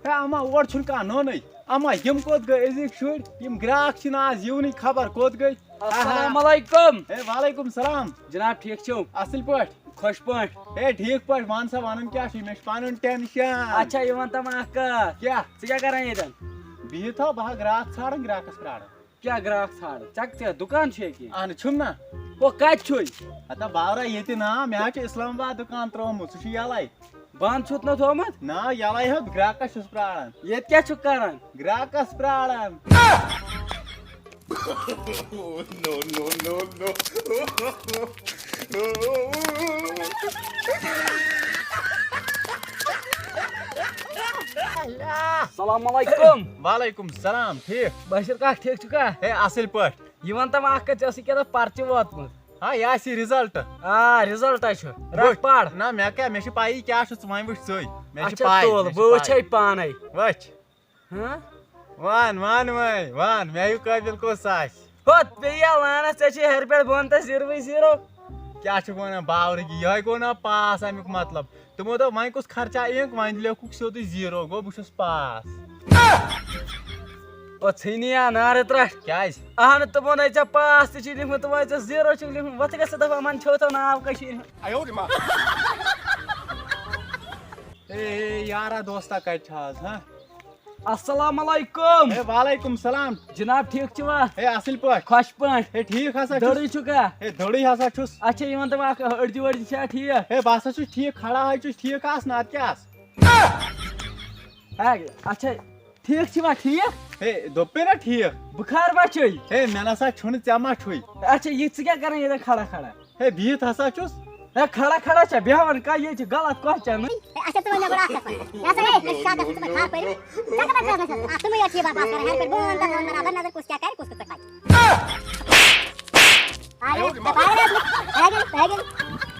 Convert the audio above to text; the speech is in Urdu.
ہے اما اور چھن کا نونٕے اما یم کوت گٔے أزِکۍ شُرۍ یم گراک چھِنہٕ آز یِونٕے خبر کوت گٔے السلام علیکم ہے وعلیکم السلام جناب ٹھیک چھو اصل پٲٹھۍ خوش پٲٹھۍ ہے ٹھیک پٲٹھۍ وَن سا وَنُن کیٛاہ چھُے مےٚ چھُ پَنُن ٹٮ۪نشَن اچھا یہ ون تم اکھ کتھ کیٛاہ ژٕ کیٛاہ کران ییٚتٮ۪ن بِہِتھ ہا بہٕ ہا گراک ژھانڈان گراکس پرٛاران کیٛاہ گراک ژھانڈ ژےٚ دُکان چھُے کینٛہہ اہن چھُم نا ہو کتہِ چھُے ہتا باورا ییٚتہِ نا مےٚ حظ چھُ اِسلام آباد دُکان ترٛوومُت سُہ چھُ یَلے بنٛد چھُتھ نہ تھومُت نا یَلے حظ گراکس چھُس پرٛاران ییٚتہِ کیٛاہ چھُکھ کران گراکس پرٛاران السلام علیکم وعلیکم السلام ٹھیٖک بشیر کاک ٹھیک چھُکھا ہے اصل پٲٹھۍ یہ ون تم اکھ کتھ ژےٚ ٲسٕے کیٛاہ پرچہِ ووتمُت ہا یہِ آسہِ رِزلٹ آ رِزلٹا چھُ رٹ پر نہ مےٚ کیٛاہ مےٚ چھِ پایی کیٛاہ چھُ ژٕ وۄنۍ وٕچھ ژٕے مےٚ چھِ اچھا تُل بہٕ وٕچھے پانے وٕچھ ہاں وَن وَن وۄنۍ وَن مےٚ ہیوٗ قٲبِل کُس آسہِ ہوت پیٚیا لانس ژےٚ چھُے ہیرِ پٮ۪ٹھ بۄن تہٕ زیٖروٕے زیٖرو کیٛاہ چھُکھ وَنان باورٕکی یِہوٚے گوٚو نا پاس اَمیُک مطلب تِمو دوٚپ وۄنۍ کُس خرچہ اِنک وۄنۍ لیوکھُکھ سیوٚدُے زیٖرو گوٚو بہٕ چھُس پاس او ژھٕنیا نارٕ ترٛٹھ کیٛازِ اہن تِمو نے ژےٚ پاس تہِ چھُے لیوٗکھمُت وۄنۍ ژےٚ زیٖرو چھُکھ لیوٗکھمُت وۄتھ گژھِ دپان وۄنۍ چھو تو ناو کٔشیٖرِ ہُنٛد اے یارا دوستا کَتہِ چھِ آز ہاں السلام علیکم ہے وعلیکم السلام جناب ٹھیک چھِوا ہے اصل پٲٹھۍ خۄش پٲٹھۍ ہے ٹھیٖک ہسا چھُس دٔرٕے چھُکھا ہے دٔرٕے ہسا چھُس اچھا یہِ ون تم اکھ أڑجہِ ؤڑجہِ چھا ٹھیٖک ہے بہٕ ہسا چھُس ٹھیٖک کھڑا حظ چھُس ٹھیٖک آسنہٕ اَدٕ کیٛاہ آسہٕ اچھا ٹھیٖک چھِوا ٹھیٖک ہے دوٚپے نا ٹھیٖک بُخار ما چھُے ہے مےٚ نسا چھُنہٕ ژےٚ ما چھُے اچھا یہِ ژٕ کیٛاہ کران ییٚتٮ۪ن کھڑا کھڑا ہے بِہِتھ ہسا چھُس ہے کھڑا کھڑا چھا بیٚہوان کانٛہہ یہِ چھِ غلط کوسچن اچھا ژٕ ؤنۍ مےٚ گۄڈٕ اکھ کتھ یہِ ہسا گٔے مےٚ چھِ شادت ژٕ کَر ہار پٔرِو ژےٚ کَتھ کَتھ گژھِ ژٕ مےٚ یاد چھِ بات کران ہر پٲٹھۍ بہٕ وَنہٕ تَتھ وَن برابر نظر کُس کیٛاہ کرِ کُس کِتھ پٲٹھۍ پَکہِ